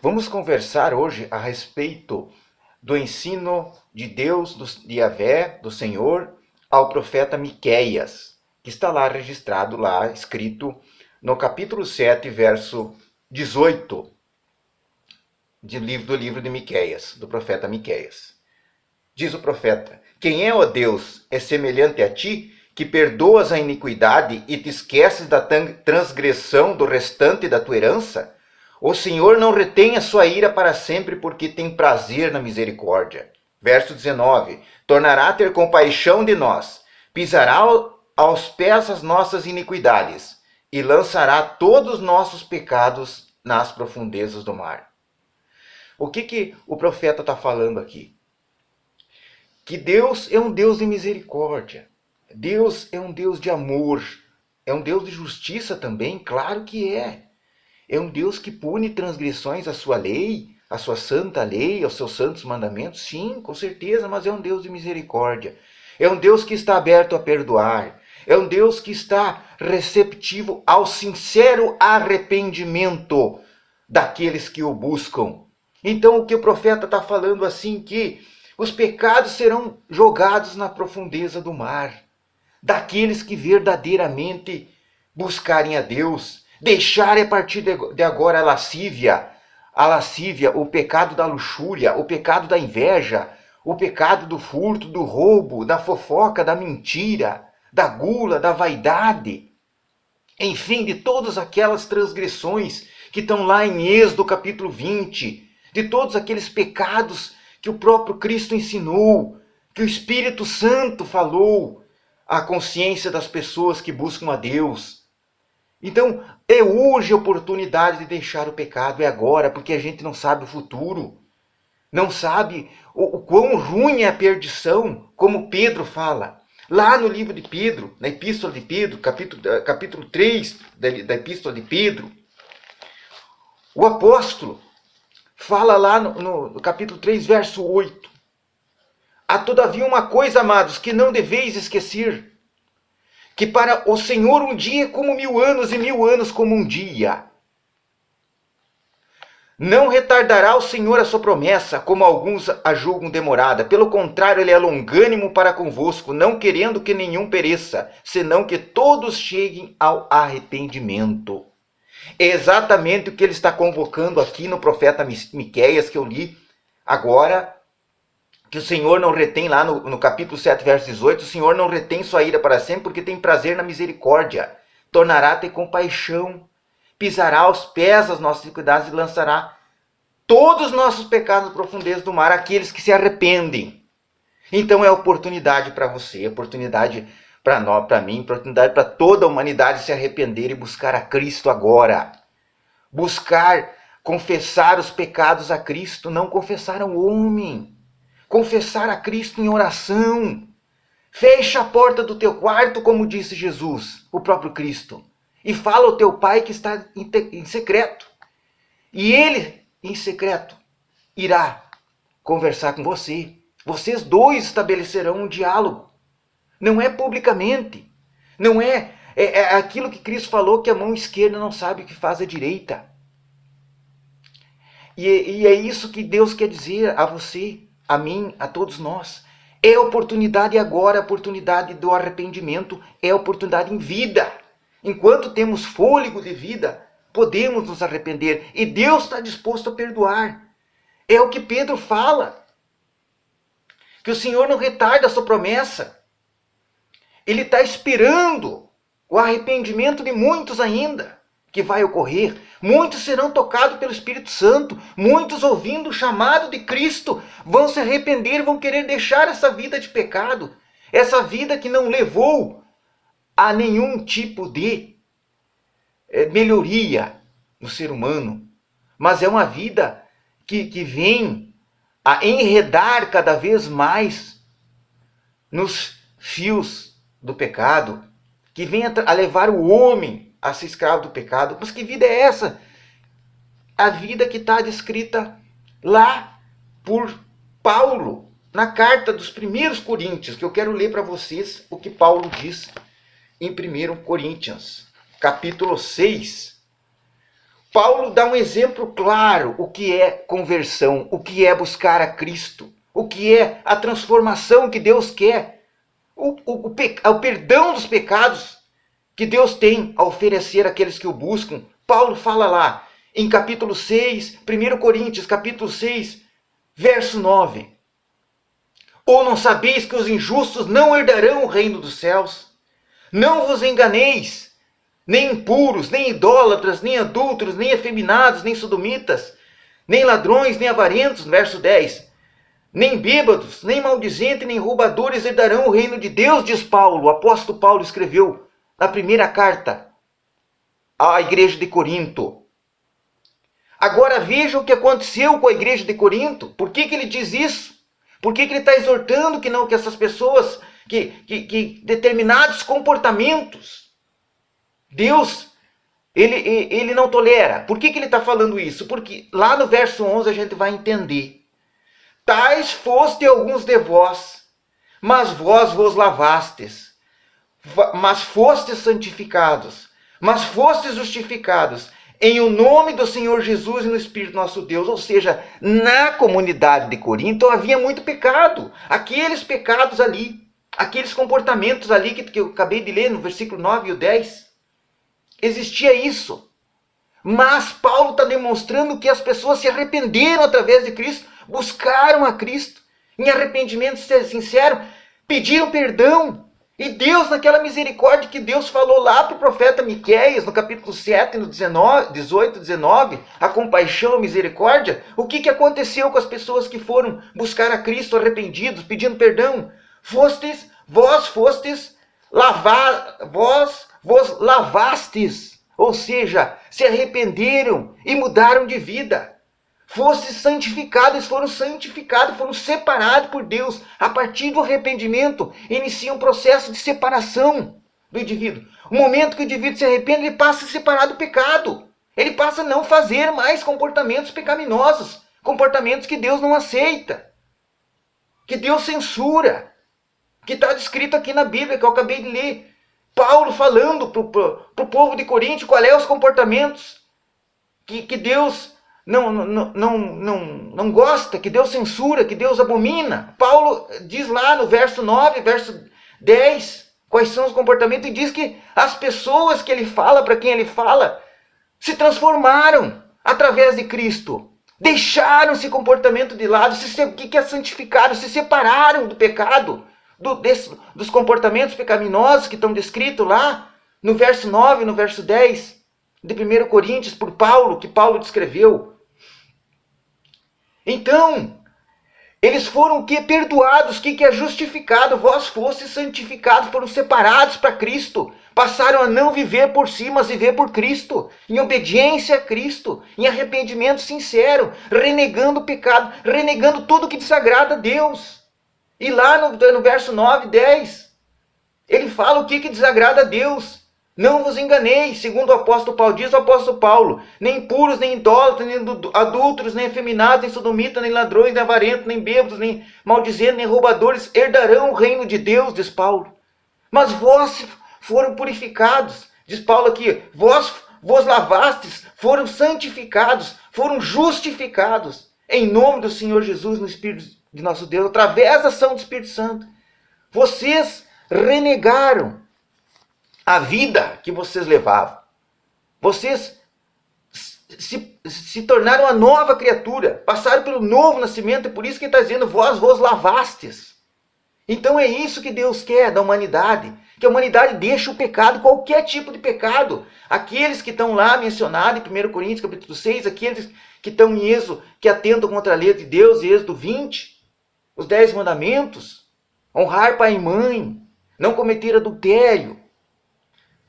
Vamos conversar hoje a respeito do ensino de Deus, de Yahvé, do Senhor, ao profeta Miqueias, que está lá registrado, lá escrito no capítulo 7, verso 18 do livro de Miqueias, do profeta Miqueias. Diz o profeta: Quem é, ó Deus, é semelhante a ti, que perdoas a iniquidade e te esqueces da transgressão do restante da tua herança? O Senhor não retém a sua ira para sempre, porque tem prazer na misericórdia. Verso 19: Tornará a ter compaixão de nós, pisará aos pés as nossas iniquidades, e lançará todos os nossos pecados nas profundezas do mar. O que o profeta está falando aqui? Que Deus é um Deus de misericórdia. Deus é um Deus de amor. É um Deus de justiça também, claro que é. É um Deus que pune transgressões à sua lei, à sua santa lei, aos seus santos mandamentos. Sim, com certeza, mas é um Deus de misericórdia. É um Deus que está aberto a perdoar. É um Deus que está receptivo ao sincero arrependimento daqueles que o buscam. Então o que o profeta está falando assim, que os pecados serão jogados na profundeza do mar, daqueles que verdadeiramente buscarem a Deus, deixarem a partir de agora a lascívia, o pecado da luxúria, o pecado da inveja, o pecado do furto, do roubo, da fofoca, da mentira, da gula, da vaidade, enfim, de todas aquelas transgressões que estão lá em Êxodo capítulo 20, de todos aqueles pecados que o próprio Cristo ensinou, que o Espírito Santo falou à consciência das pessoas que buscam a Deus. Então, é hoje a oportunidade de deixar o pecado, é agora, porque a gente não sabe o futuro. Não sabe o quão ruim é a perdição, como Pedro fala. Lá no livro de Pedro, na Epístola de Pedro, capítulo 3 da Epístola de Pedro, o apóstolo fala lá no capítulo 3, verso 8. Há todavia uma coisa, amados, que não deveis esquecer, que para o Senhor um dia é como 1000 anos e 1000 anos como um dia. Não retardará o Senhor a sua promessa, como alguns a julgam demorada. Pelo contrário, ele é longânimo para convosco, não querendo que nenhum pereça, senão que todos cheguem ao arrependimento. É exatamente o que ele está convocando aqui no profeta Miqueias, que eu li agora, que o Senhor não retém lá no capítulo 7, verso 18, o Senhor não retém sua ira para sempre, porque tem prazer na misericórdia. Tornará a ter compaixão, pisará aos pés as nossas iniquidades e lançará todos os nossos pecados na profundeza do mar, aqueles que se arrependem. Então é oportunidade para você, oportunidade para nós, para mim, oportunidade para toda a humanidade se arrepender e buscar a Cristo agora. Buscar, confessar os pecados a Cristo, não confessar ao homem. Confessar a Cristo em oração. Fecha a porta do teu quarto, como disse Jesus, o próprio Cristo, e fala ao teu Pai que está em secreto. E Ele, em secreto, irá conversar com você. Vocês dois estabelecerão um diálogo. Não é publicamente. Não é aquilo que Cristo falou, que a mão esquerda não sabe o que faz a direita. E é isso que Deus quer dizer a você, a mim, a todos nós. É oportunidade agora, a oportunidade do arrependimento, é oportunidade em vida. Enquanto temos fôlego de vida, podemos nos arrepender. E Deus está disposto a perdoar. É o que Pedro fala. Que o Senhor não retarda a sua promessa. Ele está esperando o arrependimento de muitos ainda, que vai ocorrer. Muitos serão tocados pelo Espírito Santo. Muitos, ouvindo o chamado de Cristo, vão se arrepender, vão querer deixar essa vida de pecado. Essa vida que não levou a nenhum tipo de melhoria no ser humano. Mas é uma vida que vem a enredar cada vez mais nos fios do pecado, que vem a levar o homem a ser escravo do pecado. Mas que vida é essa? A vida que está descrita lá por Paulo, na carta dos primeiros Coríntios, que eu quero ler para vocês o que Paulo diz em 1 Coríntios, capítulo 6. Paulo dá um exemplo claro o que é conversão, o que é buscar a Cristo, o que é a transformação que Deus quer, o perdão dos pecados que Deus tem a oferecer àqueles que o buscam. Paulo fala lá em capítulo 6, 1 Coríntios, capítulo 6, verso 9. Ou não sabeis que os injustos não herdarão o reino dos céus? Não vos enganeis, nem impuros, nem idólatras, nem adúlteros, nem efeminados, nem sodomitas, nem ladrões, nem avarentos, verso 10. Nem bêbados, nem maldizentes, nem roubadores herdarão o reino de Deus, diz Paulo. O apóstolo Paulo escreveu na primeira carta à igreja de Corinto. Agora veja o que aconteceu com a igreja de Corinto. Por que ele diz isso? Por que ele está exortando que essas pessoas, que determinados comportamentos, Deus, ele não tolera. Por que ele está falando isso? Porque lá no verso 11 a gente vai entender. Tais foste alguns de vós, mas vós vos lavastes, mas fostes santificados, mas fostes justificados, em o nome do Senhor Jesus e no Espírito nosso Deus. Ou seja, na comunidade de Corinto havia muito pecado. Aqueles pecados ali, aqueles comportamentos ali que eu acabei de ler no versículo 9 e o 10. Existia isso. Mas Paulo está demonstrando que as pessoas se arrependeram através de Cristo, buscaram a Cristo, em arrependimento sincero, pediram perdão. E Deus, naquela misericórdia que Deus falou lá para o profeta Miqueias, no capítulo 7, no 18, 19, a compaixão, a misericórdia, o que aconteceu com as pessoas que foram buscar a Cristo arrependidos, pedindo perdão? Vós vos lavastes, ou seja, se arrependeram e mudaram de vida. Fostes santificados, foram santificados, foram separados por Deus. A partir do arrependimento, inicia um processo de separação do indivíduo. O momento que o indivíduo se arrepende, ele passa a se separar do pecado. Ele passa a não fazer mais comportamentos pecaminosos, comportamentos que Deus não aceita, que Deus censura, que está descrito aqui na Bíblia, que eu acabei de ler. Paulo falando para o povo de Corinto quais são os comportamentos que Deus não gosta, que Deus censura, que Deus abomina. Paulo diz lá no verso 9, verso 10, quais são os comportamentos, e diz que as pessoas que ele fala, para quem ele fala, se transformaram através de Cristo. Deixaram esse comportamento de lado, o que é santificado, se separaram do pecado, dos comportamentos pecaminosos que estão descritos lá no verso 9, no verso 10 de 1 Coríntios, por Paulo, que Paulo descreveu. Então, eles foram o que? Perdoados. O que é justificado? Vós fostes santificados, foram separados para Cristo. Passaram a não viver por si, mas viver por Cristo. Em obediência a Cristo. Em arrependimento sincero. Renegando o pecado. Renegando tudo que desagrada a Deus. E lá no verso 9 e 10, ele fala o que desagrada a Deus. Não vos enganeis, segundo o apóstolo Paulo diz, o apóstolo Paulo, nem impuros, nem idólatras, nem adúlteros, nem efeminados, nem sodomitas, nem ladrões, nem avarentos, nem bêbados, nem maldizentes, nem roubadores herdarão o reino de Deus, diz Paulo. Mas vós foram purificados, diz Paulo aqui, vós lavastes, foram santificados, foram justificados, em nome do Senhor Jesus, no Espírito de nosso Deus, através da ação do Espírito Santo. Vocês renegaram a vida que vocês levavam. Vocês se tornaram uma nova criatura. Passaram pelo novo nascimento. É por isso que ele está dizendo, vós lavastes. Então é isso que Deus quer da humanidade. Que a humanidade deixe o pecado, qualquer tipo de pecado. Aqueles que estão lá mencionados em 1 Coríntios capítulo 6, aqueles que estão em Êxodo, que atentam contra a lei de Deus, em Êxodo 20, os 10 mandamentos. Honrar pai e mãe. Não cometer adultério.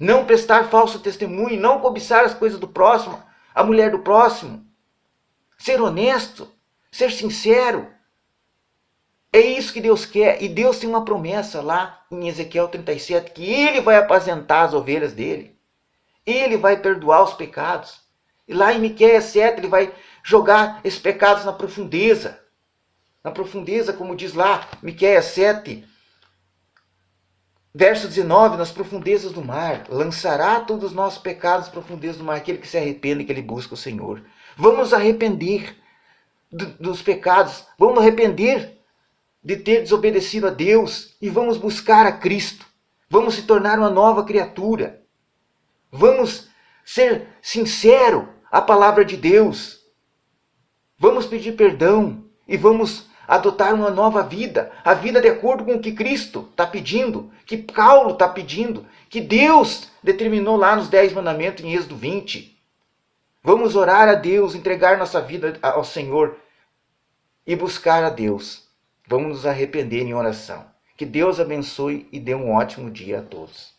Não prestar falso testemunho, não cobiçar as coisas do próximo, a mulher do próximo. Ser honesto, ser sincero. É isso que Deus quer. E Deus tem uma promessa lá em Ezequiel 37, que Ele vai apacentar as ovelhas dele. Ele vai perdoar os pecados. E lá em Miqueias 7, Ele vai jogar esses pecados na profundeza. Na profundeza, como diz lá, Miqueias 7, Verso 19, nas profundezas do mar, lançará todos os nossos pecados nas profundezas do mar, aquele que se arrepende e que ele busca o Senhor. Vamos nos arrepender dos pecados, vamos nos arrepender de ter desobedecido a Deus e vamos buscar a Cristo. Vamos se tornar uma nova criatura. Vamos ser sinceros à palavra de Deus. Vamos pedir perdão e vamos adotar uma nova vida. A vida de acordo com o que Cristo está pedindo, que Paulo está pedindo, que Deus determinou lá nos 10 mandamentos em Êxodo 20. Vamos orar a Deus, entregar nossa vida ao Senhor e buscar a Deus. Vamos nos arrepender em oração. Que Deus abençoe e dê um ótimo dia a todos.